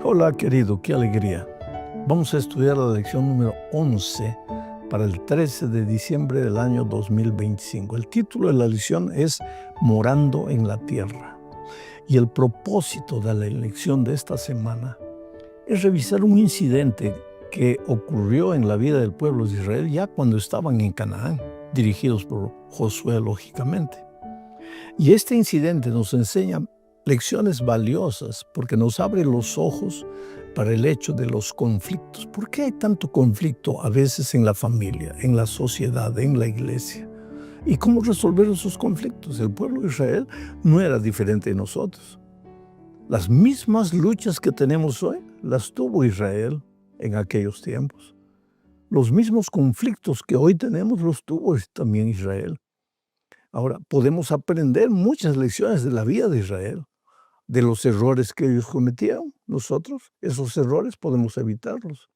Hola querido, qué alegría. Vamos a estudiar la lección número 11 para el 13 de diciembre del año 2025. El título de la lección es Morando en la Tierra. Y el propósito de la lección de esta semana es revisar un incidente que ocurrió en la vida del pueblo de Israel ya cuando estaban en Canaán, dirigidos por Josué, lógicamente. Y este incidente nos enseña lecciones valiosas porque nos abre los ojos para el hecho de los conflictos. ¿Por qué hay tanto conflicto a veces en la familia, en la sociedad, en la iglesia? ¿Y cómo resolver esos conflictos? El pueblo de Israel no era diferente de nosotros. Las mismas luchas que tenemos hoy las tuvo Israel en aquellos tiempos. Los mismos conflictos que hoy tenemos los tuvo también Israel. Ahora, podemos aprender muchas lecciones de la vida de Israel, de los errores que ellos cometieron. Nosotros, esos errores podemos evitarlos.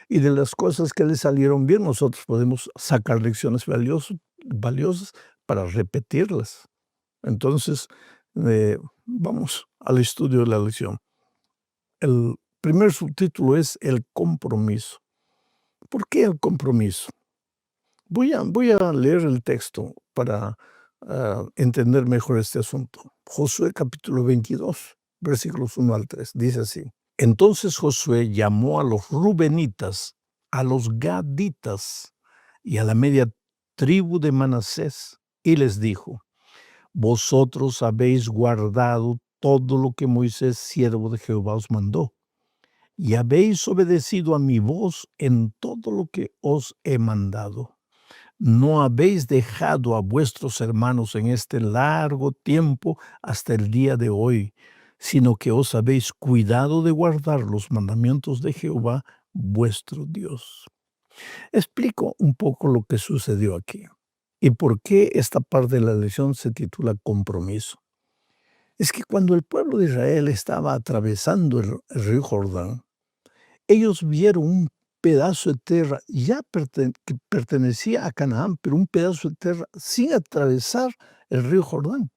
Y de las cosas que les salieron bien, nosotros podemos sacar lecciones valiosas para repetirlas. Entonces, vamos al estudio de la lección. El primer subtítulo es el compromiso. ¿Por qué el compromiso? Voy a leer el texto para entender mejor este asunto. Josué capítulo 22, versículos 1 al 3, dice así. Entonces Josué llamó a los rubenitas, a los gaditas y a la media tribu de Manasés y les dijo, vosotros habéis guardado todo lo que Moisés, siervo de Jehová, os mandó, y habéis obedecido a mi voz en todo lo que os he mandado. No habéis dejado a vuestros hermanos en este largo tiempo hasta el día de hoy, sino que os habéis cuidado de guardar los mandamientos de Jehová, vuestro Dios. Explico un poco lo que sucedió aquí y por qué esta parte de la lección se titula compromiso. Es que cuando el pueblo de Israel estaba atravesando el río Jordán, ellos vieron un pedazo de tierra ya que pertenecía a Canaán, pero un pedazo de tierra sin atravesar el río Jordán.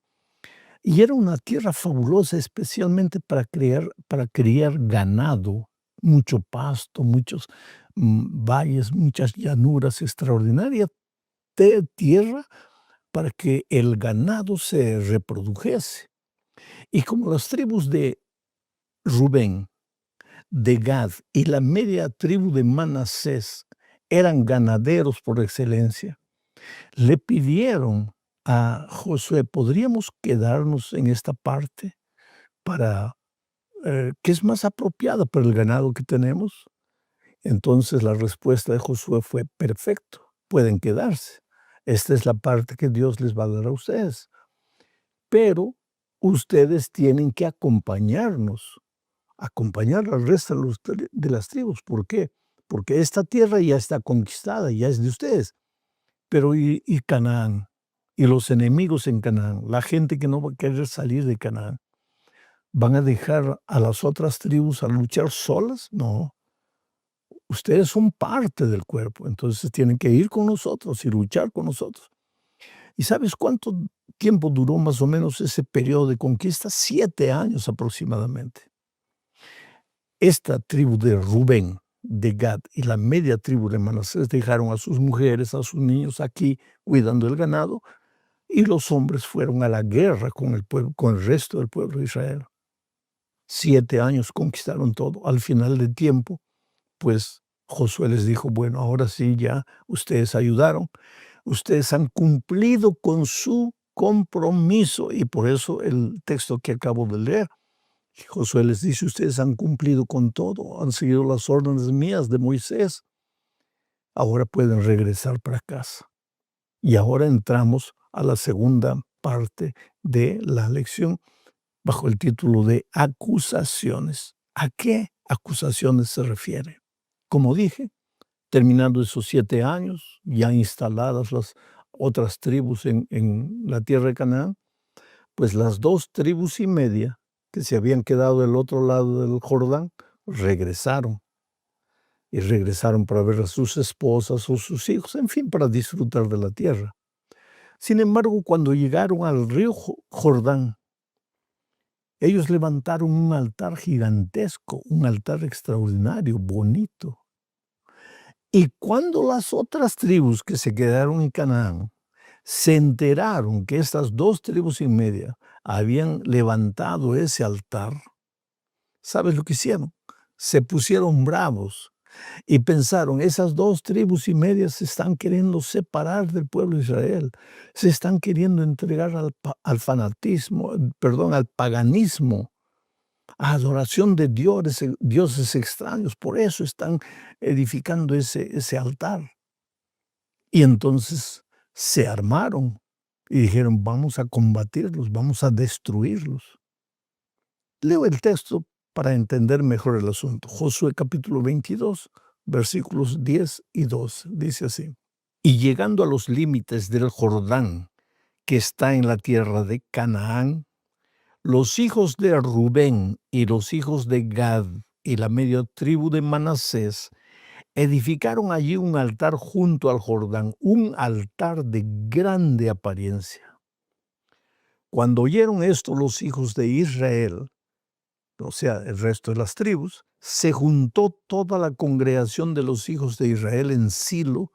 Y era una tierra fabulosa, especialmente para criar ganado, mucho pasto, muchos valles, muchas llanuras, extraordinarias tierra para que el ganado se reprodujese. Y como las tribus de Rubén, de Gad y la media tribu de Manasés eran ganaderos por excelencia, le pidieron a Josué, ¿podríamos quedarnos en esta parte para que es más apropiada para el ganado que tenemos? Entonces la respuesta de Josué fue, perfecto, pueden quedarse. Esta es la parte que Dios les va a dar a ustedes. Pero ustedes tienen que acompañar al resto de las tribus. ¿Por qué? Porque esta tierra ya está conquistada, ya es de ustedes. Pero ¿y Canaán? Y los enemigos en Canaán, la gente que no va a querer salir de Canaán, ¿van a dejar a las otras tribus a luchar solas? No. Ustedes son parte del cuerpo, entonces tienen que ir con nosotros y luchar con nosotros. ¿Y sabes cuánto tiempo duró más o menos ese periodo de conquista? 7 años aproximadamente. Esta tribu de Rubén, de Gad y la media tribu de Manasés dejaron a sus mujeres, a sus niños aquí cuidando el ganado, y los hombres fueron a la guerra con el resto del pueblo de Israel. 7 años conquistaron todo. Al final del tiempo, pues Josué les dijo, bueno, ahora sí ya ustedes ayudaron, ustedes han cumplido con su compromiso, y por eso el texto que acabo de leer, Josué les dice, ustedes han cumplido con todo, han seguido las órdenes mías de Moisés, ahora pueden regresar para casa. Y ahora entramos a la segunda parte de la lección bajo el título de acusaciones. ¿A qué acusaciones se refiere? Como dije, terminando esos 7 años, ya instaladas las otras tribus en la tierra de Canaán, pues las 2 tribus y media que se habían quedado del otro lado del Jordán, regresaron. Y regresaron para ver a sus esposas o sus hijos, en fin, para disfrutar de la tierra. Sin embargo, cuando llegaron al río Jordán, Ellos levantaron un altar gigantesco, un altar extraordinario, bonito. Y cuando las otras tribus que se quedaron en Canaán se enteraron que estas 2 tribus y media habían levantado ese altar, ¿sabes lo que hicieron? Se pusieron bravos y pensaron, esas 2 tribus y media se están queriendo separar del pueblo de Israel, se están queriendo entregar al fanatismo, perdón, al paganismo, a adoración de dioses extraños, por eso están edificando ese altar. Y entonces se armaron y dijeron, vamos a combatirlos, vamos a destruirlos. Leo el texto para entender mejor el asunto. Josué capítulo 22, versículos 10 y 12. Dice así: y llegando a los límites del Jordán, que está en la tierra de Canaán, los hijos de Rubén y los hijos de Gad y la media tribu de Manasés edificaron allí un altar junto al Jordán, un altar de grande apariencia. Cuando oyeron esto los hijos de Israel, o sea, el resto de las tribus, se juntó toda la congregación de los hijos de Israel en Silo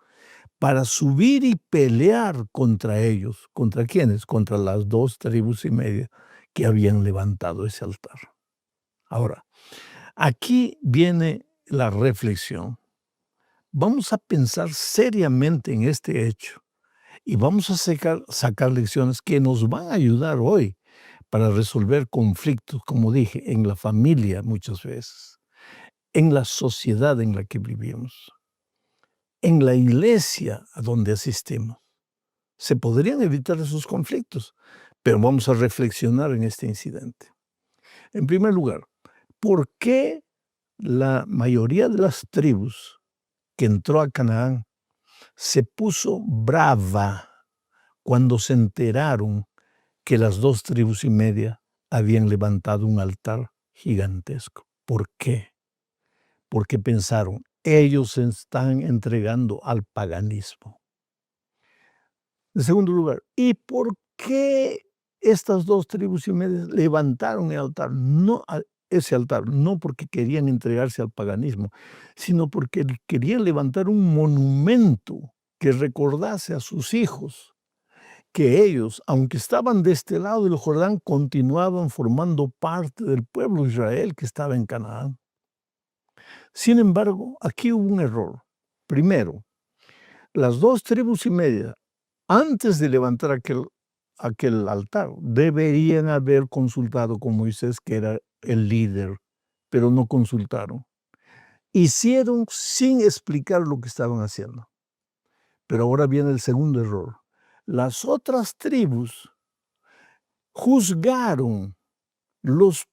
para subir y pelear contra ellos. ¿Contra quiénes? Contra las 2 tribus y media que habían levantado ese altar. Ahora, aquí viene la reflexión. Vamos a pensar seriamente en este hecho y vamos a sacar lecciones que nos van a ayudar hoy para resolver conflictos, como dije, en la familia muchas veces, en la sociedad en la que vivimos, en la iglesia a donde asistimos. Se podrían evitar esos conflictos, pero vamos a reflexionar en este incidente. En primer lugar, ¿por qué la mayoría de las tribus que entró a Canaán se puso brava cuando se enteraron que las 2 tribus y media habían levantado un altar gigantesco? ¿Por qué? Porque pensaron, ellos se están entregando al paganismo. En segundo lugar, ¿y por qué estas 2 tribus y media levantaron el altar? No ese altar, no porque querían entregarse al paganismo, sino porque querían levantar un monumento que recordase a sus hijos que ellos, aunque estaban de este lado del Jordán, continuaban formando parte del pueblo de Israel que estaba en Canaán. Sin embargo, aquí hubo un error. Primero, las 2 tribus y media, antes de levantar aquel altar, deberían haber consultado con Moisés, que era el líder, pero no consultaron. Hicieron sin explicar lo que estaban haciendo. Pero ahora viene el segundo error. Las otras tribus juzgaron los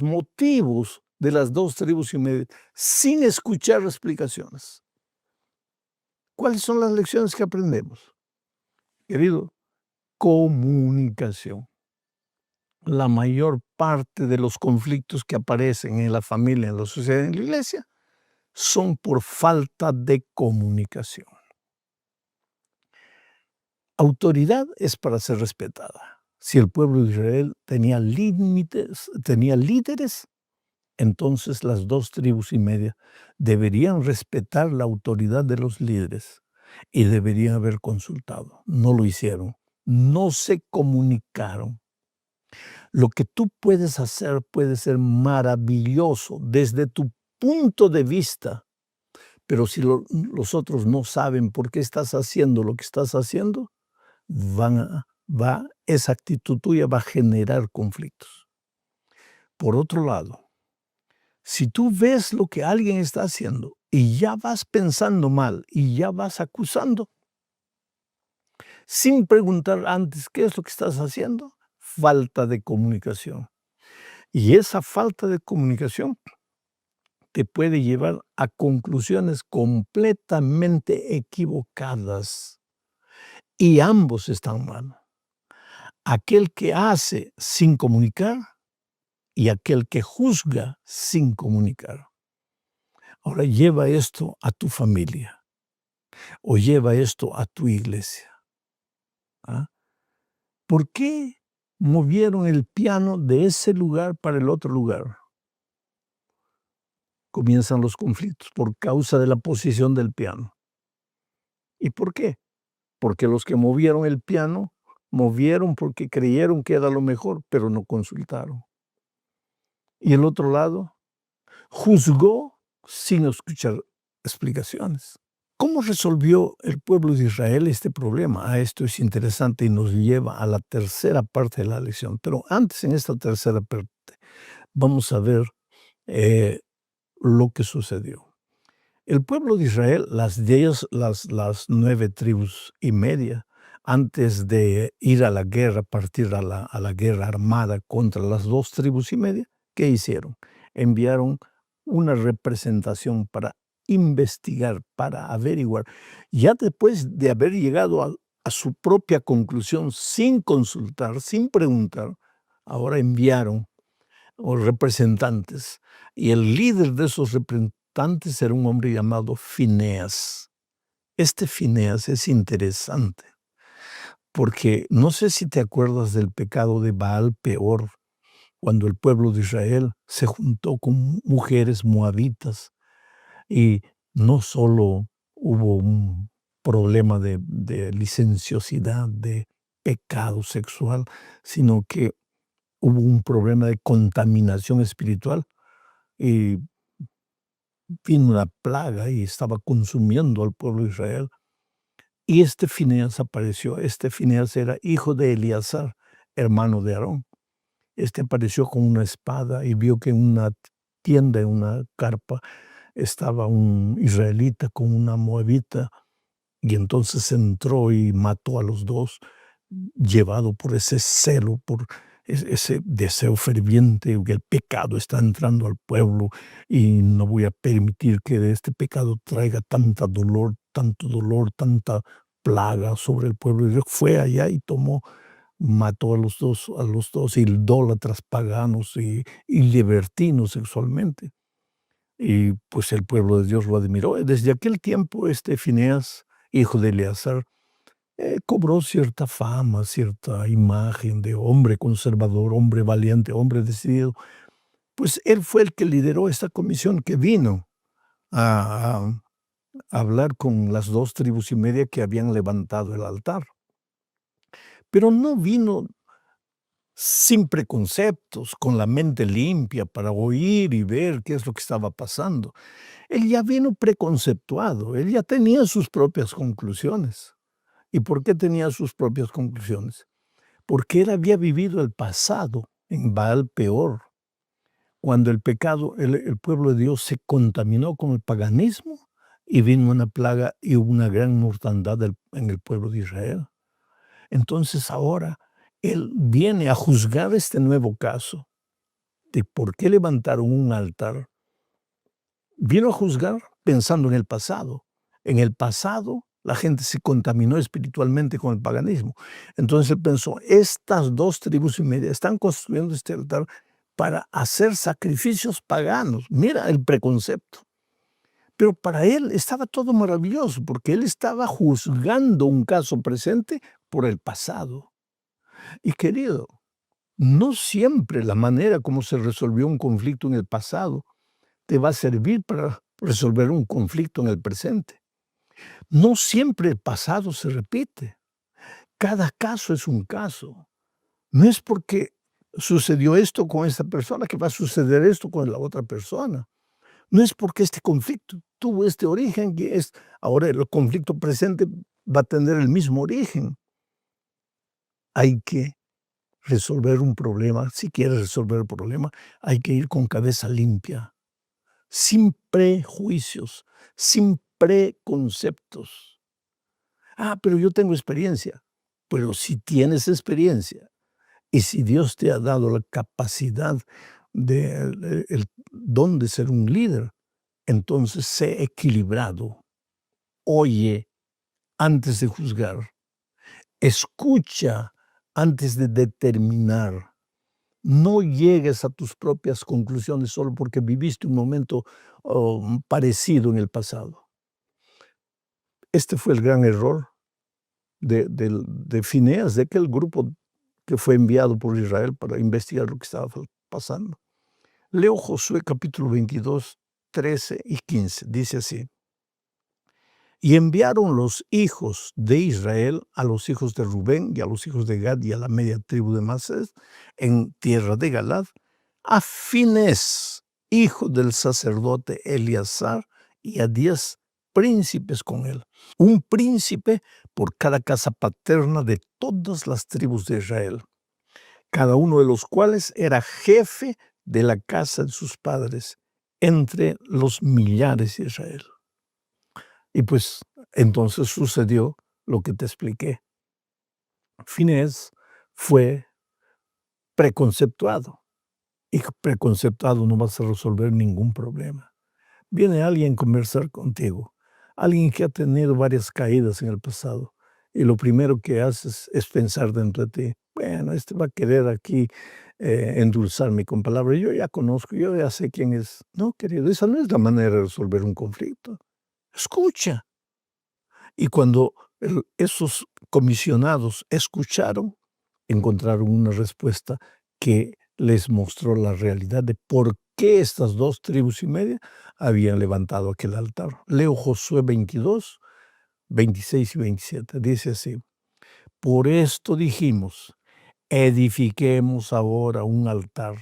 motivos de las 2 tribus y media sin escuchar explicaciones. ¿Cuáles son las lecciones que aprendemos? Querido, comunicación. La mayor parte de los conflictos que aparecen en la familia, en la sociedad, en la iglesia, son por falta de comunicación. Autoridad es para ser respetada. Si el pueblo de Israel tenía líderes, entonces las 2 tribus y media deberían respetar la autoridad de los líderes y deberían haber consultado. No lo hicieron, no se comunicaron. Lo que tú puedes hacer puede ser maravilloso desde tu punto de vista, pero si los otros no saben por qué estás haciendo lo que estás haciendo, esa actitud tuya va a generar conflictos. Por otro lado, si tú ves lo que alguien está haciendo y ya vas pensando mal y ya vas acusando, sin preguntar antes qué es lo que estás haciendo, falta de comunicación. Y esa falta de comunicación te puede llevar a conclusiones completamente equivocadas. Y ambos están mal. Aquel que hace sin comunicar y aquel que juzga sin comunicar. Ahora lleva esto a tu familia o lleva esto a tu iglesia. ¿Ah? ¿Por qué movieron el piano de ese lugar para el otro lugar. Comienzan los conflictos por causa de la posición del piano. ¿Y por qué? Porque los que movieron el piano, movieron porque creyeron que era lo mejor, pero no consultaron. Y el otro lado juzgó sin escuchar explicaciones. ¿Cómo resolvió el pueblo de Israel este problema? Esto es interesante y nos lleva a la tercera parte de la lección. Pero antes, en esta tercera parte, vamos a ver lo que sucedió. El pueblo de Israel, las 9 tribus y media, antes de ir a la guerra, partir a la guerra armada contra las 2 tribus y media, ¿qué hicieron? Enviaron una representación para investigar, para averiguar. Ya después de haber llegado a su propia conclusión sin consultar, sin preguntar, ahora enviaron representantes. Y el líder de esos representantes era un hombre llamado Fineas. Este Fineas es interesante, porque no sé si te acuerdas del pecado de Baal Peor, cuando el pueblo de Israel se juntó con mujeres moabitas y no solo hubo un problema de licenciosidad, de pecado sexual, sino que hubo un problema de contaminación espiritual y vino una plaga y estaba consumiendo al pueblo de Israel. Y este Fineas apareció. Este Fineas era hijo de Eleazar, hermano de Aarón. Este apareció con una espada y vio que en una tienda, en una carpa, estaba un israelita con una moabita. Y entonces entró y mató a los dos, llevado por ese celo, por ese deseo ferviente, que el pecado está entrando al pueblo y no voy a permitir que este pecado traiga tanto dolor, tanta plaga sobre el pueblo. Y fue allá y mató a los dos idólatras paganos y libertinos sexualmente. Y pues el pueblo de Dios lo admiró. Desde aquel tiempo este Fineas, hijo de Eleazar, cobró cierta fama, cierta imagen de hombre conservador, hombre valiente, hombre decidido. Pues él fue el que lideró esta comisión que vino a hablar con las 2 tribus y media que habían levantado el altar. Pero no vino sin preconceptos, con la mente limpia para oír y ver qué es lo que estaba pasando. Él ya vino preconceptuado, él ya tenía sus propias conclusiones. ¿Y por qué tenía sus propias conclusiones? Porque él había vivido el pasado en Baal Peor, cuando el pecado, el pueblo de Dios se contaminó con el paganismo y vino una plaga y una gran mortandad en el pueblo de Israel. Entonces ahora él viene a juzgar este nuevo caso de por qué levantaron un altar. Vino a juzgar pensando en el pasado. En el pasado la gente se contaminó espiritualmente con el paganismo. Entonces él pensó, estas 2 tribus y media están construyendo este altar para hacer sacrificios paganos. Mira el preconcepto. Pero para él estaba todo maravilloso, porque él estaba juzgando un caso presente por el pasado. Y querido, no siempre la manera como se resolvió un conflicto en el pasado te va a servir para resolver un conflicto en el presente. No siempre el pasado se repite. Cada caso es un caso. No es porque sucedió esto con esta persona que va a suceder esto con la otra persona. No es porque este conflicto tuvo este origen que ahora el conflicto presente va a tener el mismo origen. Hay que resolver un problema. Si quieres resolver el problema, hay que ir con cabeza limpia, sin prejuicios, sin preconceptos. Pero yo tengo experiencia. Pero si tienes experiencia y si Dios te ha dado la capacidad el don de ser un líder, entonces sé equilibrado. Oye antes de juzgar. Escucha antes de determinar. No llegues a tus propias conclusiones solo porque viviste un momento parecido en el pasado. Este fue el gran error de Fineas, de aquel grupo que fue enviado por Israel para investigar lo que estaba pasando. Leo Josué capítulo 22, 13 y 15. Dice así: y enviaron los hijos de Israel a los hijos de Rubén y a los hijos de Gad y a la media tribu de Manasés en tierra de Galad, a Finés, hijo del sacerdote Eleazar, y a 10 príncipes con él, un príncipe por cada casa paterna de todas las tribus de Israel, cada uno de los cuales era jefe de la casa de sus padres, entre los millares de Israel. Y pues entonces sucedió lo que te expliqué. Finés fue preconceptuado, y preconceptuado no vas a resolver ningún problema. Viene alguien a conversar contigo, alguien que ha tenido varias caídas en el pasado, y lo primero que haces es pensar dentro de ti, bueno, este va a querer aquí endulzarme con palabras, yo ya conozco, yo ya sé quién es. No, querido, esa no es la manera de resolver un conflicto. Escucha. Y cuando esos comisionados escucharon, encontraron una respuesta que les mostró la realidad de por qué estas 2 tribus y media habían levantado aquel altar. Leo Josué 22, 26 y 27. Dice así: por esto dijimos, edifiquemos ahora un altar,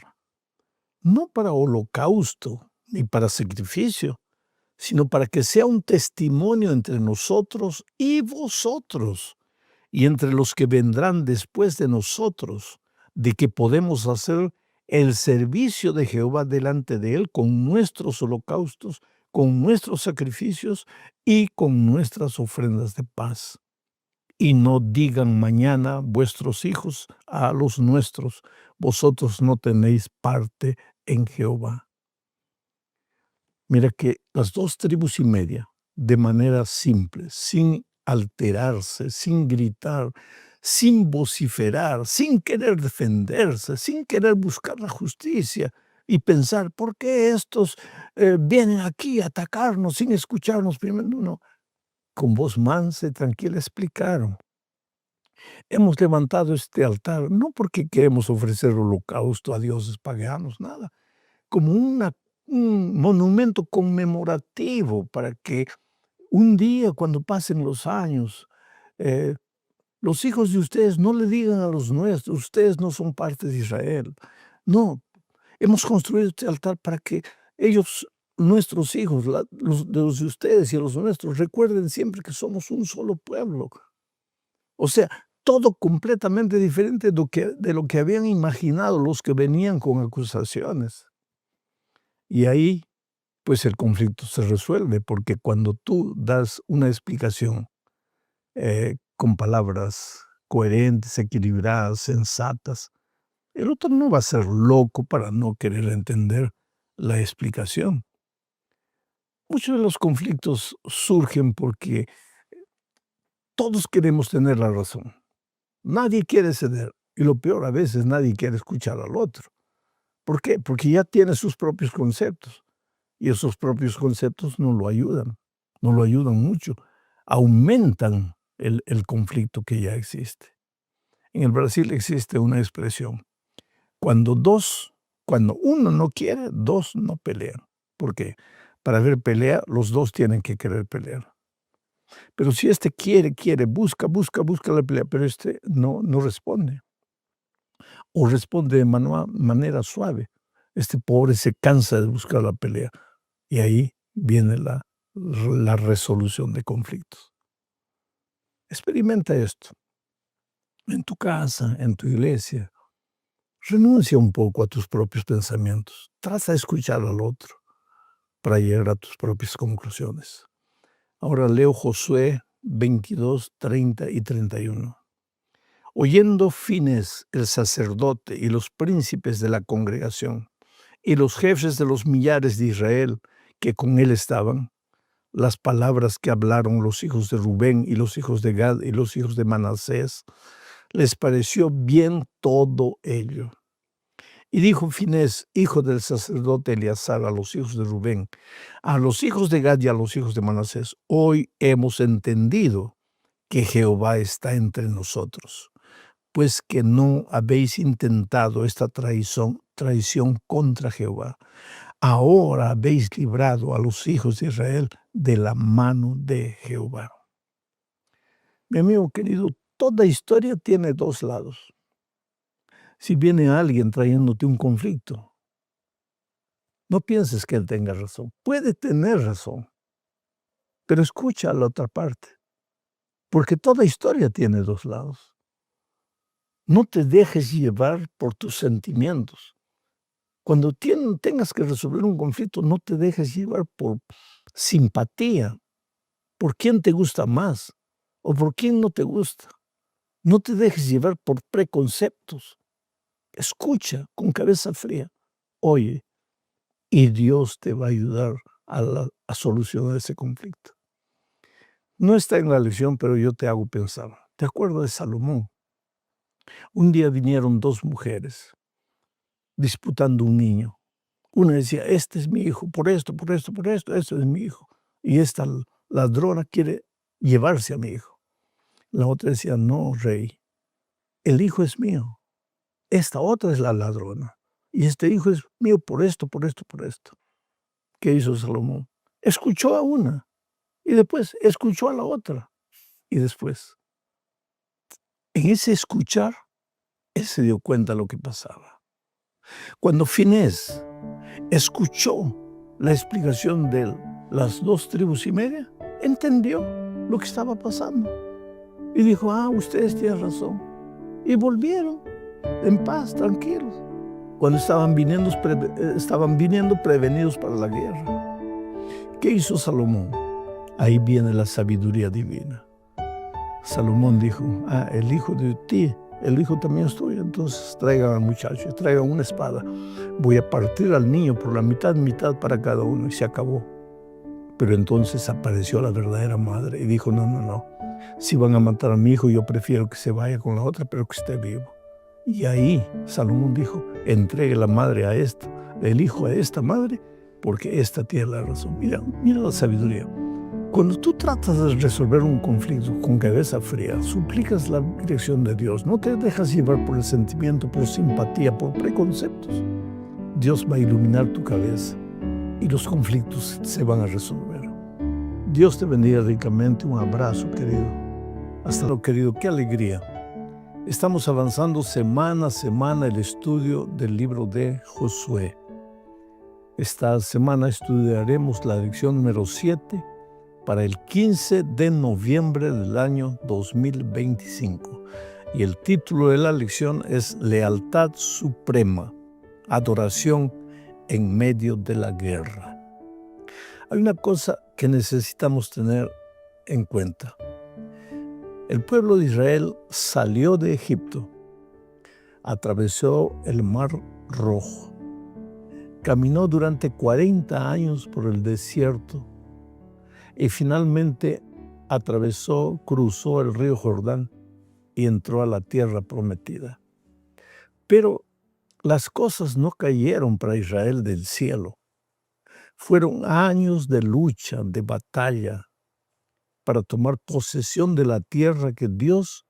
no para holocausto ni para sacrificio, sino para que sea un testimonio entre nosotros y vosotros, y entre los que vendrán después de nosotros, de que podemos hacer el servicio de Jehová delante de él con nuestros holocaustos, con nuestros sacrificios y con nuestras ofrendas de paz. Y no digan mañana vuestros hijos a los nuestros, vosotros no tenéis parte en Jehová. Mira que las 2 tribus y media, de manera simple, sin alterarse, sin gritar, sin vociferar, sin querer defenderse, sin querer buscar la justicia y pensar, ¿por qué estos vienen aquí a atacarnos sin escucharnos primero? No, con voz mansa y tranquila explicaron. Hemos levantado este altar no porque queremos ofrecer holocausto a dioses paganos, nada, como un monumento conmemorativo para que un día, cuando pasen los años, los hijos de ustedes no le digan a los nuestros, ustedes no son parte de Israel. No, hemos construido este altar para que ellos, nuestros hijos, los de ustedes y los nuestros, recuerden siempre que somos un solo pueblo. O sea, todo completamente diferente de lo que habían imaginado los que venían con acusaciones. Y ahí, pues el conflicto se resuelve, porque cuando tú das una explicación con palabras coherentes, equilibradas, sensatas, el otro no va a ser loco para no querer entender la explicación. Muchos de los conflictos surgen porque todos queremos tener la razón. Nadie quiere ceder. Y lo peor, a veces nadie quiere escuchar al otro. ¿Por qué? Porque ya tiene sus propios conceptos. Y esos propios conceptos no lo ayudan mucho. Aumentan el conflicto que ya existe. En el Brasil existe una expresión: cuando uno no quiere, 2 no pelean. ¿Por qué? Para haber pelea, los 2 tienen que querer pelear. Pero si este quiere, busca la pelea, pero este no responde. O responde de manera suave. Este pobre se cansa de buscar la pelea. Y ahí viene la resolución de conflictos. Experimenta esto. En tu casa, en tu iglesia. Renuncia un poco a tus propios pensamientos. Trata de escuchar al otro para llegar a tus propias conclusiones. Ahora leo Josué 22, 30 y 31. Oyendo Finés, el sacerdote, y los príncipes de la congregación, y los jefes de los millares de Israel que con él estaban, las palabras que hablaron los hijos de Rubén y los hijos de Gad y los hijos de Manasés, les pareció bien todo ello. Y dijo Finés, hijo del sacerdote Eleazar, a los hijos de Rubén, a los hijos de Gad y a los hijos de Manasés: hoy hemos entendido que Jehová está entre nosotros, pues que no habéis intentado esta traición contra Jehová. Ahora habéis librado a los hijos de Israel de la mano de Jehová. Mi amigo querido, toda historia tiene dos lados. Si viene alguien trayéndote un conflicto, no pienses que él tenga razón. Puede tener razón, pero escucha a la otra parte, porque toda historia tiene dos lados. No te dejes llevar por tus sentimientos. Cuando tengas que resolver un conflicto, no te dejes llevar por simpatía, por quién te gusta más o por quién no te gusta. No te dejes llevar por preconceptos. Escucha con cabeza fría. Oye, y Dios te va a ayudar a solucionar ese conflicto. No está en la lección, pero yo te hago pensar. ¿Te acuerdas de Salomón? Un día vinieron dos mujeres disputando un niño. Una decía, este es mi hijo, por esto, este es mi hijo. Y esta ladrona quiere llevarse a mi hijo. La otra decía, no, rey, el hijo es mío. Esta otra es la ladrona. Y este hijo es mío por esto. ¿Qué hizo Salomón? Escuchó a una y después escuchó a la otra. Y después, en ese escuchar, él se dio cuenta de lo que pasaba. Cuando Finés escuchó la explicación de las dos tribus y media, entendió lo que estaba pasando. Y dijo, ustedes tienen razón. Y volvieron en paz, tranquilos, cuando estaban viniendo prevenidos para la guerra. ¿Qué hizo Salomón? Ahí viene la sabiduría divina. Salomón dijo, el hijo de ti, el hijo también es tuyo, entonces traigan al muchacho, traigan una espada. Voy a partir al niño por la mitad para cada uno, y se acabó. Pero entonces apareció la verdadera madre y dijo, no, si van a matar a mi hijo, yo prefiero que se vaya con la otra, pero que esté vivo. Y ahí Salomón dijo, entregue la madre a esta, el hijo a esta madre, porque esta tiene la razón. Mira la sabiduría. Cuando tú tratas de resolver un conflicto con cabeza fría, suplicas la dirección de Dios, no te dejas llevar por el sentimiento, por simpatía, por preconceptos. Dios va a iluminar tu cabeza y los conflictos se van a resolver. Dios te bendiga ricamente. Un abrazo, querido. Hasta luego, querido. Qué alegría. Estamos avanzando semana a semana el estudio del libro de Josué. Esta semana estudiaremos la lección número 7 para el 15 de noviembre del año 2025. Y el título de la lección es Lealtad Suprema, Adoración en medio de la guerra. Hay una cosa que necesitamos tener en cuenta. El pueblo de Israel salió de Egipto, atravesó el Mar Rojo, caminó durante 40 años por el desierto y finalmente cruzó el río Jordán y entró a la tierra prometida. Pero las cosas no cayeron para Israel del cielo. Fueron años de lucha, de batalla, para tomar posesión de la tierra que Dios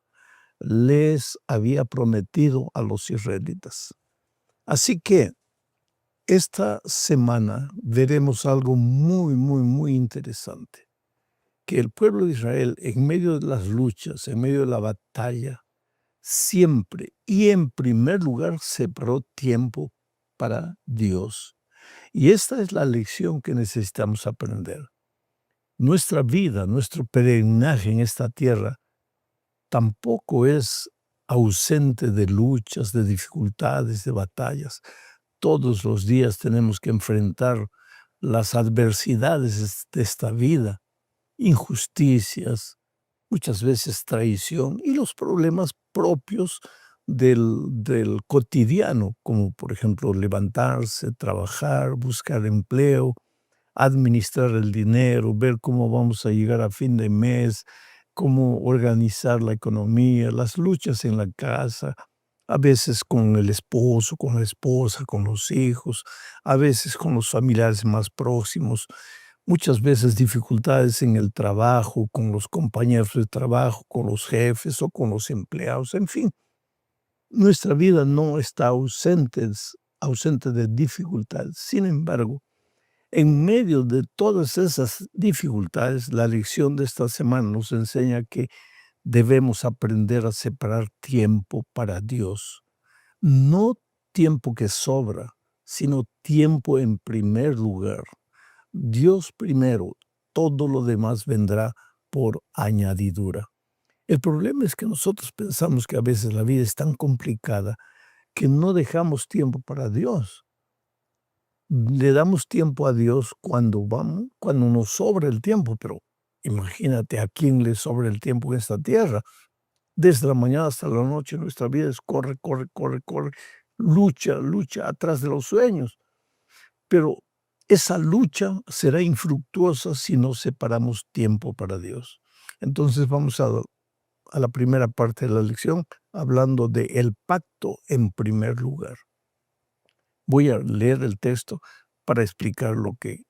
les había prometido a los israelitas. Así que esta semana veremos algo muy interesante. Que el pueblo de Israel, en medio de las luchas, en medio de la batalla, siempre y en primer lugar separó tiempo para Dios. Y esta es la lección que necesitamos aprender. Nuestra vida, nuestro peregrinaje en esta tierra tampoco es ausente de luchas, de dificultades, de batallas. Todos los días tenemos que enfrentar las adversidades de esta vida, injusticias, muchas veces traición y los problemas propios del cotidiano, como por ejemplo levantarse, trabajar, buscar empleo, administrar el dinero, ver cómo vamos a llegar a fin de mes, cómo organizar la economía, las luchas en la casa, a veces con el esposo, con la esposa, con los hijos, a veces con los familiares más próximos, muchas veces dificultades en el trabajo, con los compañeros de trabajo, con los jefes o con los empleados, en fin. Nuestra vida no está ausente de dificultades. Sin embargo, en medio de todas esas dificultades, la lección de esta semana nos enseña que debemos aprender a separar tiempo para Dios. No tiempo que sobra, sino tiempo en primer lugar. Dios primero, todo lo demás vendrá por añadidura. El problema es que nosotros pensamos que a veces la vida es tan complicada que no dejamos tiempo para Dios. Le damos tiempo a Dios cuando nos sobra el tiempo, pero imagínate a quién le sobra el tiempo en esta tierra. Desde la mañana hasta la noche nuestra vida es corre, corre, corre, corre, lucha, lucha atrás de los sueños. Pero esa lucha será infructuosa si no separamos tiempo para Dios. Entonces vamos a la primera parte de la lección hablando de el pacto en primer lugar. Voy a leer el texto para explicar lo que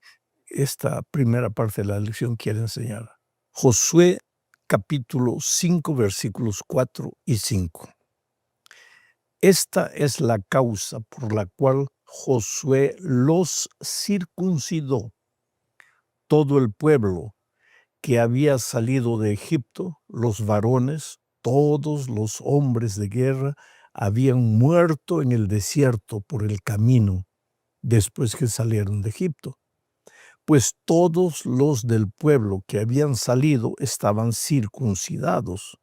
esta primera parte de la lección quiere enseñar. Josué capítulo 5 versículos 4 y 5. Esta es la causa por la cual Josué los circuncidó. Todo el pueblo que había salido de Egipto, los varones, todos los hombres de guerra, habían muerto en el desierto por el camino después que salieron de Egipto. Pues todos los del pueblo que habían salido estaban circuncidados,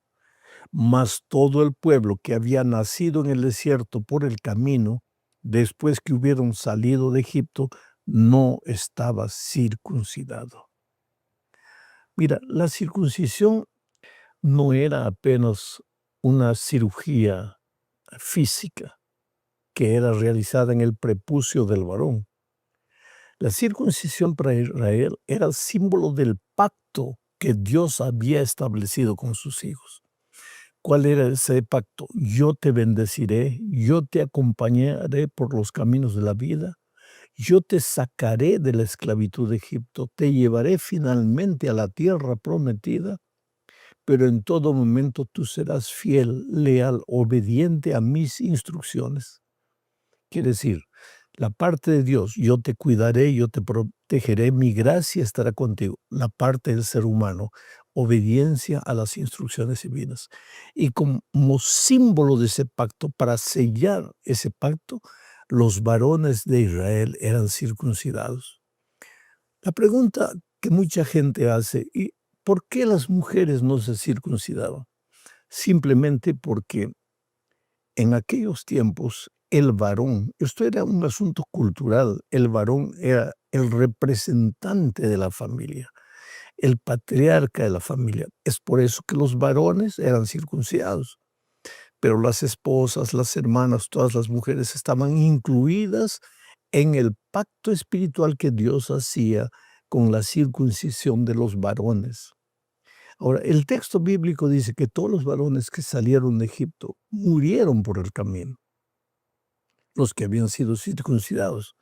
mas todo el pueblo que había nacido en el desierto por el camino, después que hubieron salido de Egipto, no estaba circuncidado. Mira, la circuncisión no era apenas una cirugía física que era realizada en el prepucio del varón. La circuncisión para Israel era el símbolo del pacto que Dios había establecido con sus hijos. ¿Cuál era ese pacto? Yo te bendeciré, yo te acompañaré por los caminos de la vida, yo te sacaré de la esclavitud de Egipto, te llevaré finalmente a la tierra prometida, pero en todo momento tú serás fiel, leal, obediente a mis instrucciones. Quiere decir, la parte de Dios, yo te cuidaré, yo te protegeré, mi gracia estará contigo. La parte del ser humano, obediencia a las instrucciones divinas. Y como símbolo de ese pacto, para sellar ese pacto, los varones de Israel eran circuncidados. La pregunta que mucha gente hace, ¿y por qué las mujeres no se circuncidaban? Simplemente porque en aquellos tiempos el varón, esto era un asunto cultural, el varón era el representante de la familia, el patriarca de la familia. Es por eso que los varones eran circuncidados, pero las esposas, las hermanas, todas las mujeres estaban incluidas en el pacto espiritual que Dios hacía con la circuncisión de los varones. Ahora, el texto bíblico dice que todos los varones que salieron de Egipto murieron por el camino, los que habían sido circuncidados.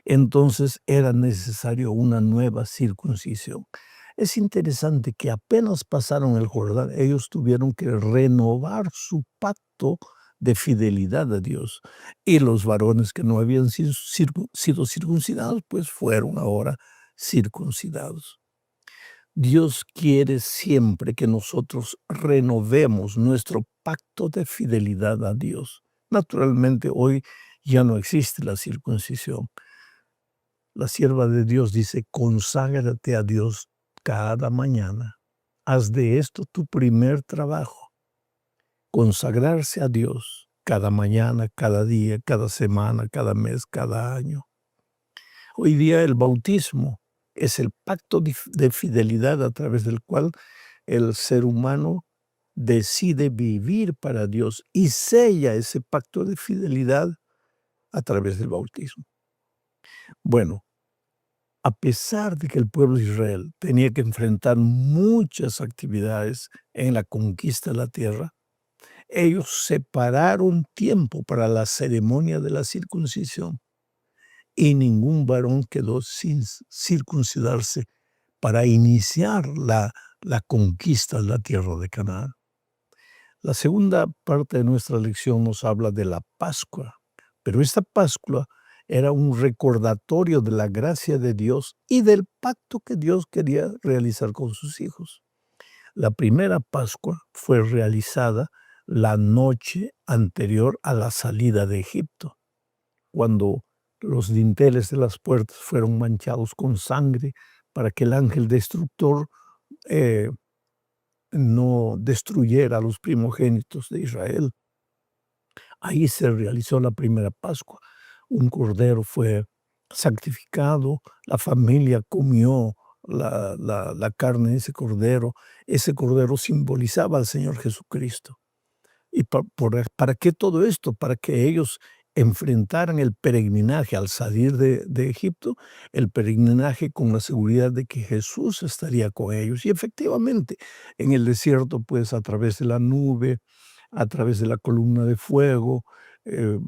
Entonces era necesario una nueva circuncisión. Es interesante que apenas pasaron el Jordán, ellos tuvieron que renovar su pacto de fidelidad a Dios. Y los varones que no habían sido circuncidados, pues fueron ahora circuncidados. Dios quiere siempre que nosotros renovemos nuestro pacto de fidelidad a Dios. Naturalmente, hoy ya no existe la circuncisión. La sierva de Dios dice, conságrate a Dios cada mañana. Haz de esto tu primer trabajo. Consagrarse a Dios cada mañana, cada día, cada semana, cada mes, cada año. Hoy día el bautismo es el pacto de fidelidad a través del cual el ser humano decide vivir para Dios y sella ese pacto de fidelidad a través del bautismo. Bueno, a pesar de que el pueblo de Israel tenía que enfrentar muchas actividades en la conquista de la tierra, ellos separaron tiempo para la ceremonia de la circuncisión y ningún varón quedó sin circuncidarse para iniciar la conquista de la tierra de Canaán. La segunda parte de nuestra lección nos habla de la Pascua, pero esta Pascua era un recordatorio de la gracia de Dios y del pacto que Dios quería realizar con sus hijos. La primera Pascua fue realizada la noche anterior a la salida de Egipto, cuando los dinteles de las puertas fueron manchados con sangre para que el ángel destructor eh, no destruyera a los primogénitos de Israel. Ahí se realizó la primera Pascua. Un cordero fue sacrificado, la familia comió la carne de ese cordero. Ese cordero simbolizaba al Señor Jesucristo. ¿Y para qué todo esto? Para que ellos enfrentaran el peregrinaje al salir de Egipto, el peregrinaje con la seguridad de que Jesús estaría con ellos. Y efectivamente, en el desierto, pues a través de la nube, a través de la columna de fuego, eh,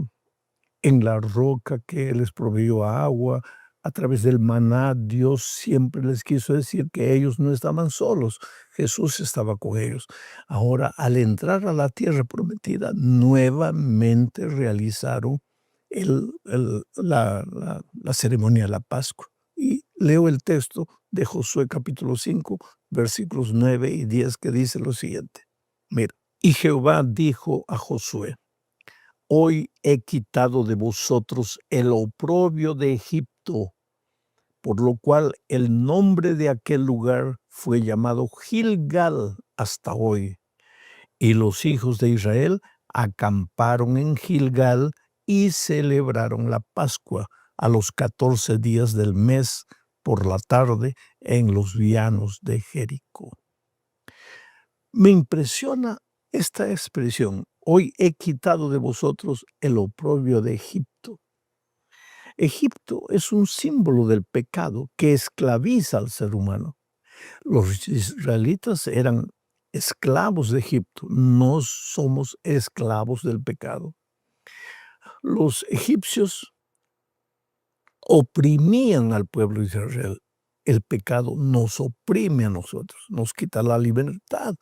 en la roca que les proveyó agua, a través del maná, Dios siempre les quiso decir que ellos no estaban solos, Jesús estaba con ellos. Ahora, al entrar a la tierra prometida, nuevamente realizaron la ceremonia de la Pascua. Y leo el texto de Josué capítulo 5, versículos 9 y 10, que dice lo siguiente. Mira, y Jehová dijo a Josué: Hoy he quitado de vosotros el oprobio de Egipto, por lo cual el nombre de aquel lugar fue llamado Gilgal hasta hoy. Y los hijos de Israel acamparon en Gilgal y celebraron la Pascua a los 14 días del mes por la tarde en los llanos de Jericó. Me impresiona esta expresión: hoy he quitado de vosotros el oprobio de Egipto. Egipto es un símbolo del pecado que esclaviza al ser humano. Los israelitas eran esclavos de Egipto, no somos esclavos del pecado. Los egipcios oprimían al pueblo de Israel. El pecado nos oprime a nosotros, nos quita la libertad,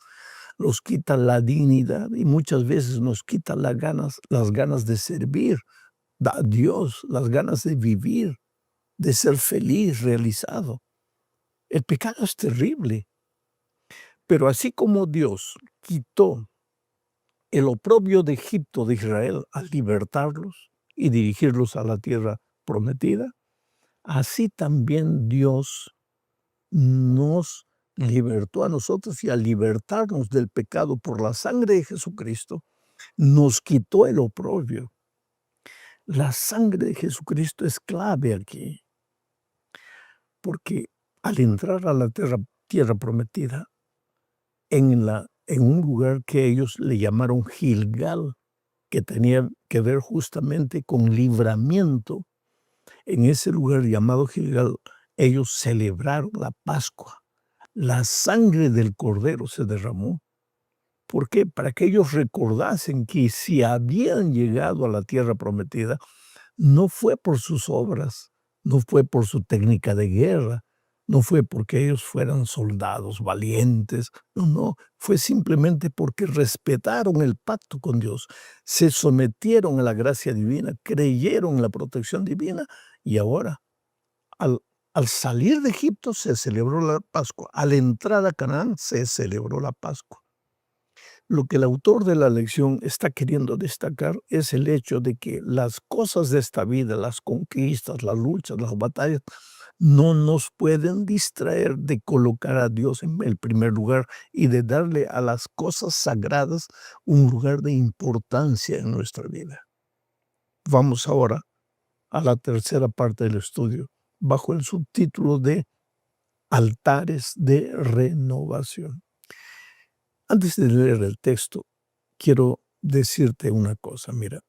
nos quita la dignidad y muchas veces nos quita las ganas de servir a Dios, las ganas de vivir, de ser feliz, realizado. El pecado es terrible, pero así como Dios quitó el oprobio de Egipto de Israel al libertarlos y dirigirlos a la tierra prometida, así también Dios nos libertó a nosotros, y al libertarnos del pecado por la sangre de Jesucristo, nos quitó el oprobio. La sangre de Jesucristo es clave aquí, porque al entrar a la tierra prometida, en un lugar que ellos le llamaron Gilgal, que tenía que ver justamente con libramiento, en ese lugar llamado Gilgal, ellos celebraron la Pascua. La sangre del cordero se derramó. ¿Por qué? Para que ellos recordasen que si habían llegado a la tierra prometida, no fue por sus obras, no fue por su técnica de guerra, no fue porque ellos fueran soldados valientes, no, fue simplemente porque respetaron el pacto con Dios, se sometieron a la gracia divina, creyeron en la protección divina, y ahora, al, al salir de Egipto se celebró la Pascua, al entrar a Canaán se celebró la Pascua. Lo que el autor de la lección está queriendo destacar es el hecho de que las cosas de esta vida, las conquistas, las luchas, las batallas, no nos pueden distraer de colocar a Dios en el primer lugar y de darle a las cosas sagradas un lugar de importancia en nuestra vida. Vamos ahora a la tercera parte del estudio, bajo el subtítulo de Altares de Renovación. Antes de leer el texto, quiero decirte una cosa. Mira,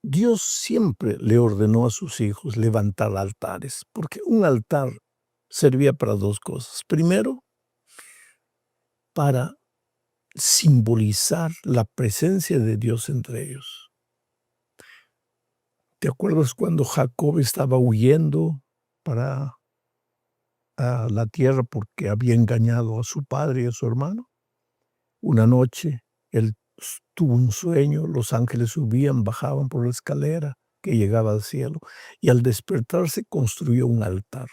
Dios siempre le ordenó a sus hijos levantar altares, porque un altar servía para dos cosas. Primero, para simbolizar la presencia de Dios entre ellos. ¿Te acuerdas cuando Jacob estaba huyendo para a la tierra porque había engañado a su padre y a su hermano? Una noche Él tuvo un sueño, los ángeles subían, bajaban por la escalera que llegaba al cielo, y al despertarse construyó un altar.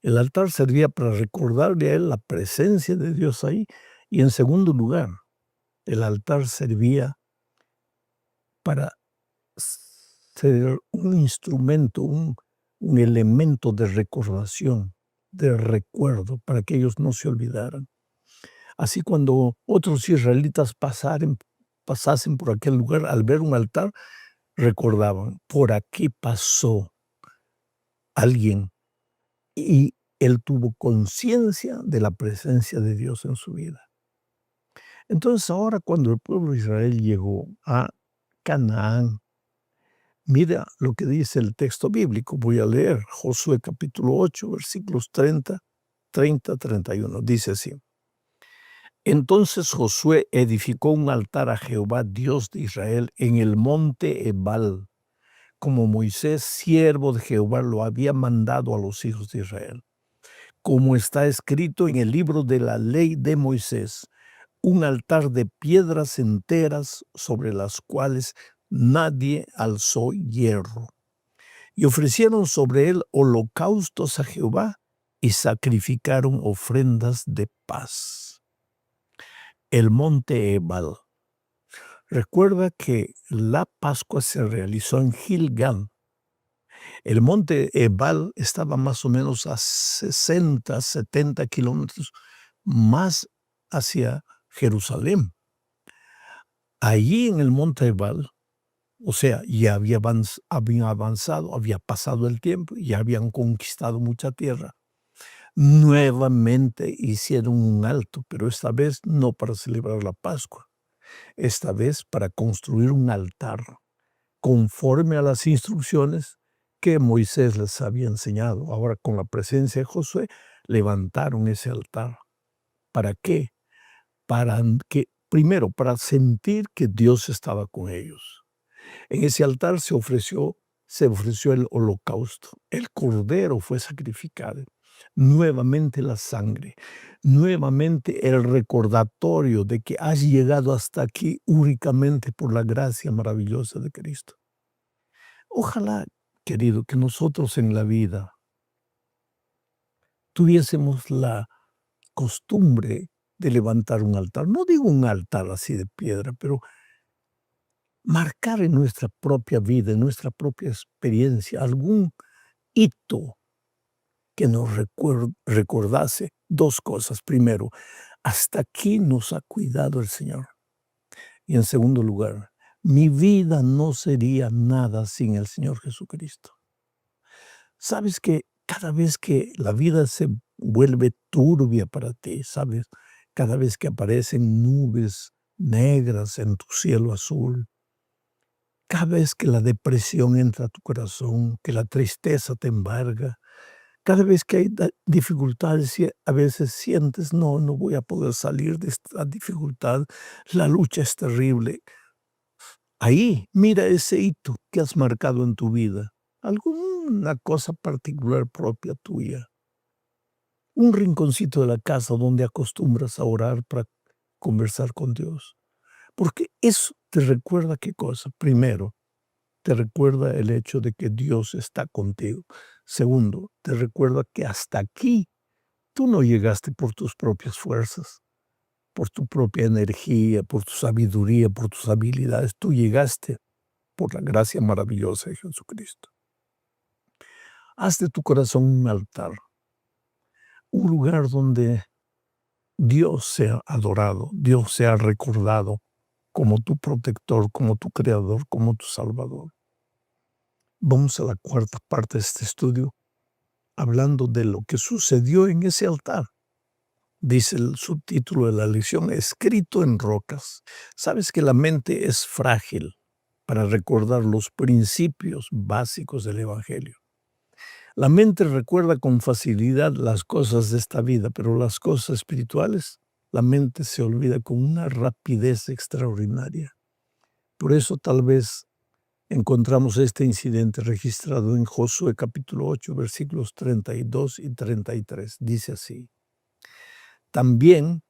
El altar servía para recordarle a él la presencia de Dios ahí, y en segundo lugar, el altar servía para ser un instrumento, un elemento de recordación, de recuerdo, para que ellos no se olvidaran. Así cuando otros israelitas pasasen por aquel lugar, al ver un altar, recordaban, por aquí pasó alguien y él tuvo conciencia de la presencia de Dios en su vida. Entonces ahora cuando el pueblo de Israel llegó a Canaán, mira lo que dice el texto bíblico. Voy a leer Josué capítulo 8, versículos 31. Dice así. Entonces Josué edificó un altar a Jehová, Dios de Israel, en el monte Ebal, como Moisés, siervo de Jehová, lo había mandado a los hijos de Israel. Como está escrito en el libro de la ley de Moisés, un altar de piedras enteras sobre las cuales nadie alzó hierro. Y ofrecieron sobre él holocaustos a Jehová y sacrificaron ofrendas de paz. El monte Ebal. Recuerda que la Pascua se realizó en Gilgal. El monte Ebal estaba más o menos a 60, 70 kilómetros más hacia Jerusalén. Allí en el monte Ebal, o sea, ya habían avanzado, había pasado el tiempo, ya habían conquistado mucha tierra. Nuevamente hicieron un alto, pero esta vez no para celebrar la Pascua, esta vez para construir un altar conforme a las instrucciones que Moisés les había enseñado. Ahora, con la presencia de Josué, levantaron ese altar. ¿Para qué? Primero, para sentir que Dios estaba con ellos. En ese altar se ofreció el holocausto. El cordero fue sacrificado. Nuevamente la sangre. Nuevamente el recordatorio de que has llegado hasta aquí únicamente por la gracia maravillosa de Cristo. Ojalá, querido, que nosotros en la vida tuviésemos la costumbre de levantar un altar. No digo un altar así de piedra, pero marcar en nuestra propia vida, en nuestra propia experiencia, algún hito que nos recordase dos cosas. Primero, hasta aquí nos ha cuidado el Señor. Y en segundo lugar, mi vida no sería nada sin el Señor Jesucristo. Sabes que cada vez que la vida se vuelve turbia para ti, sabes, cada vez que aparecen nubes negras en tu cielo azul, cada vez que la depresión entra a tu corazón, que la tristeza te embarga, cada vez que hay dificultades y a veces sientes, no voy a poder salir de esta dificultad, la lucha es terrible. Ahí, mira ese hito que has marcado en tu vida, alguna cosa particular propia tuya, un rinconcito de la casa donde acostumbras a orar para conversar con Dios. Porque eso te recuerda qué cosa. Primero, te recuerda el hecho de que Dios está contigo. Segundo, te recuerda que hasta aquí tú no llegaste por tus propias fuerzas, por tu propia energía, por tu sabiduría, por tus habilidades. Tú llegaste por la gracia maravillosa de Jesucristo. Haz de tu corazón un altar, un lugar donde Dios sea adorado, Dios sea recordado como tu protector, como tu creador, como tu salvador. Vamos a la cuarta parte de este estudio, hablando de lo que sucedió en ese altar. Dice el subtítulo de la lección, escrito en rocas. Sabes que la mente es frágil para recordar los principios básicos del Evangelio. La mente recuerda con facilidad las cosas de esta vida, pero las cosas espirituales, la mente se olvida con una rapidez extraordinaria. Por eso tal vez encontramos este incidente registrado en Josué capítulo 8, versículos 32 y 33. Dice así. También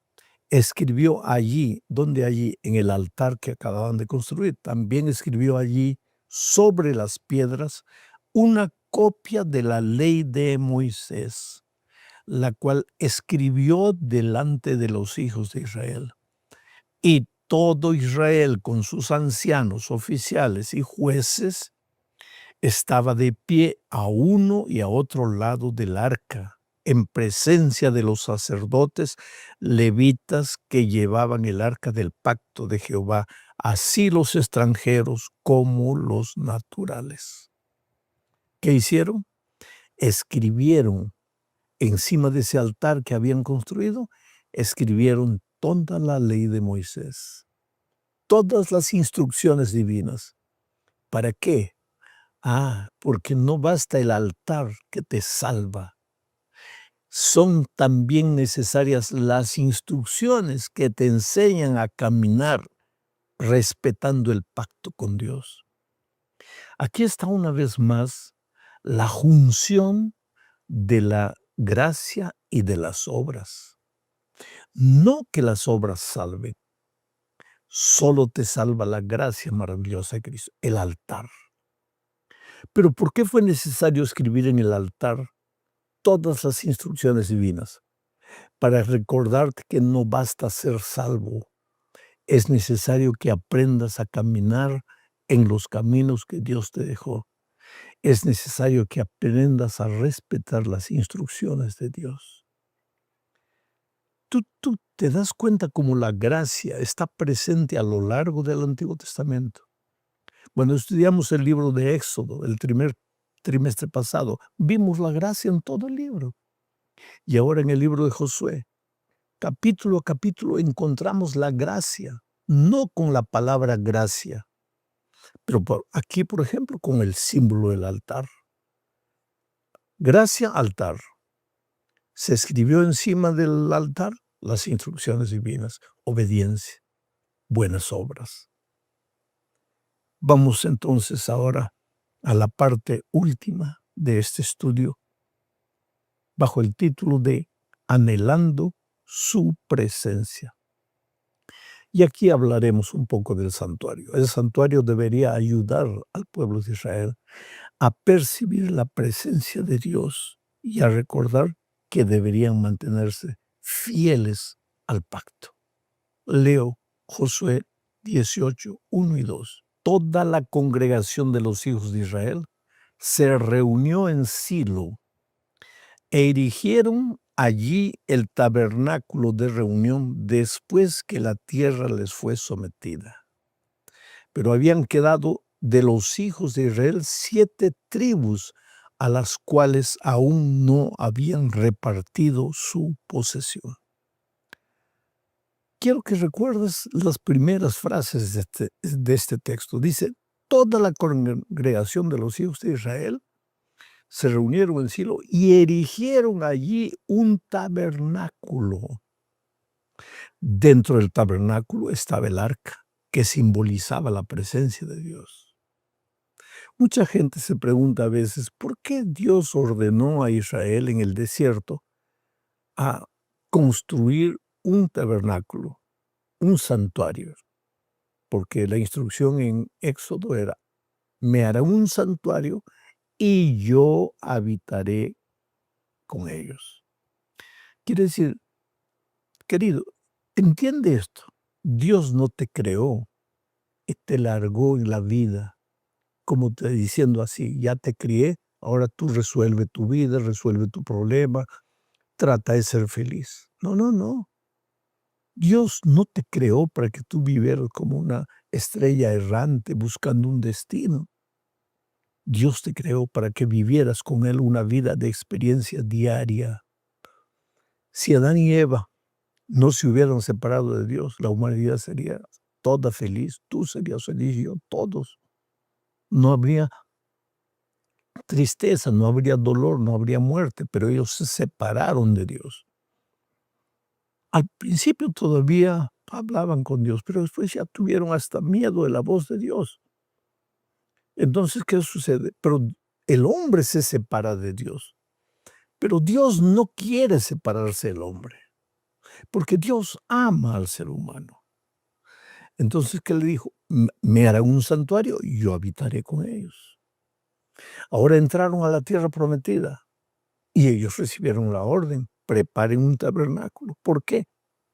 escribió allí, ¿dónde allí? En el altar que acababan de construir. También escribió allí sobre las piedras una copia de la ley de Moisés, la cual escribió delante de los hijos de Israel. Y todo Israel con sus ancianos, oficiales y jueces estaba de pie a uno y a otro lado del arca, en presencia de los sacerdotes levitas que llevaban el arca del pacto de Jehová, así los extranjeros como los naturales. ¿Qué hicieron? Escribieron encima de ese altar que habían construido, escribieron toda la ley de Moisés, todas las instrucciones divinas. ¿Para qué? Porque no basta el altar que te salva. Son también necesarias las instrucciones que te enseñan a caminar respetando el pacto con Dios. Aquí está una vez más la junción de la gracia y de las obras. No que las obras salven, solo te salva la gracia maravillosa de Cristo, el altar. Pero ¿por qué fue necesario escribir en el altar todas las instrucciones divinas? Para recordarte que no basta ser salvo, es necesario que aprendas a caminar en los caminos que Dios te dejó. Es necesario que aprendas a respetar las instrucciones de Dios. Tú te das cuenta cómo la gracia está presente a lo largo del Antiguo Testamento. Cuando estudiamos el libro de Éxodo, el primer trimestre pasado, vimos la gracia en todo el libro. Y ahora en el libro de Josué, capítulo a capítulo encontramos la gracia, no con la palabra gracia, pero aquí, por ejemplo, con el símbolo del altar. Gracia, altar. Se escribió encima del altar las instrucciones divinas, obediencia, buenas obras. Vamos entonces ahora a la parte última de este estudio, bajo el título de Anhelando su presencia. Y aquí hablaremos un poco del santuario. El santuario debería ayudar al pueblo de Israel a percibir la presencia de Dios y a recordar que deberían mantenerse fieles al pacto. Leo Josué 18, 1 y 2. Toda la congregación de los hijos de Israel se reunió en Silo e erigieron allí el tabernáculo de reunión después que la tierra les fue sometida. Pero habían quedado de los hijos de Israel 7 tribus a las cuales aún no habían repartido su posesión. Quiero que recuerdes las primeras frases de este texto. Dice, toda la congregación de los hijos de Israel se reunieron en Silo y erigieron allí un tabernáculo. Dentro del tabernáculo estaba el arca, que simbolizaba la presencia de Dios. Mucha gente se pregunta a veces, ¿por qué Dios ordenó a Israel en el desierto a construir un tabernáculo, un santuario? Porque la instrucción en Éxodo era, me hará un santuario y yo habitaré con ellos. Quiere decir, querido, entiende esto. Dios no te creó y te largó en la vida, como te diciendo así, ya te crié, ahora tú resuelve tu vida, resuelve tu problema, trata de ser feliz. No, no, no. Dios no te creó para que tú vivieras como una estrella errante buscando un destino. Dios te creó para que vivieras con Él una vida de experiencia diaria. Si Adán y Eva no se hubieran separado de Dios, la humanidad sería toda feliz, tú serías feliz, yo, todos. No habría tristeza, no habría dolor, no habría muerte, pero ellos se separaron de Dios. Al principio todavía hablaban con Dios, pero después ya tuvieron hasta miedo de la voz de Dios. Entonces, ¿qué sucede? Pero el hombre se separa de Dios, pero Dios no quiere separarse del hombre. porque Dios ama al ser humano. Entonces, ¿qué le dijo? Me harán un santuario y yo habitaré con ellos. Ahora entraron a la tierra prometida y ellos recibieron la orden, preparen un tabernáculo. ¿Por qué?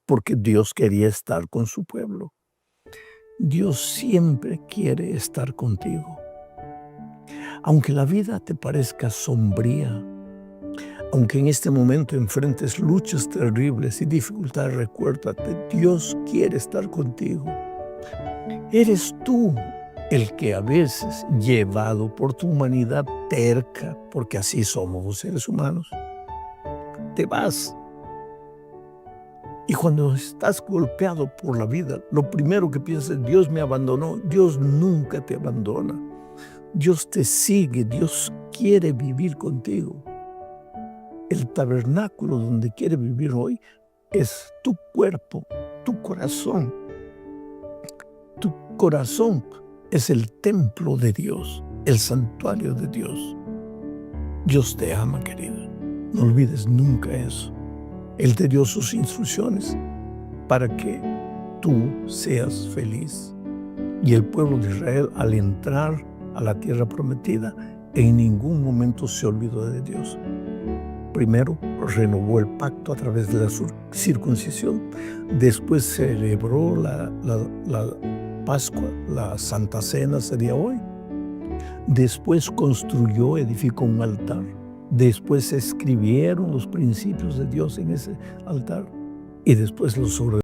Porque Dios quería estar con su pueblo. Dios siempre quiere estar contigo. Aunque la vida te parezca sombría, aunque en este momento enfrentes luchas terribles y dificultades, recuérdate, Dios quiere estar contigo. Eres tú el que a veces, llevado por tu humanidad terca, porque así somos los seres humanos, te vas. Y cuando estás golpeado por la vida, lo primero que piensas, Dios me abandonó. Dios nunca te abandona. Dios te sigue, Dios quiere vivir contigo. El tabernáculo donde quiere vivir hoy es tu cuerpo, tu corazón. Tu corazón es el templo de Dios, el santuario de Dios. Dios te ama, querida. No olvides nunca eso. Él te dio sus instrucciones para que tú seas feliz. Y el pueblo de Israel, al entrar a la tierra prometida, en ningún momento se olvidó de Dios. Primero renovó el pacto a través de la circuncisión. Después celebró la Pascua, la Santa Cena sería hoy. Después construyó, edificó un altar. Después escribieron los principios de Dios en ese altar. Y después los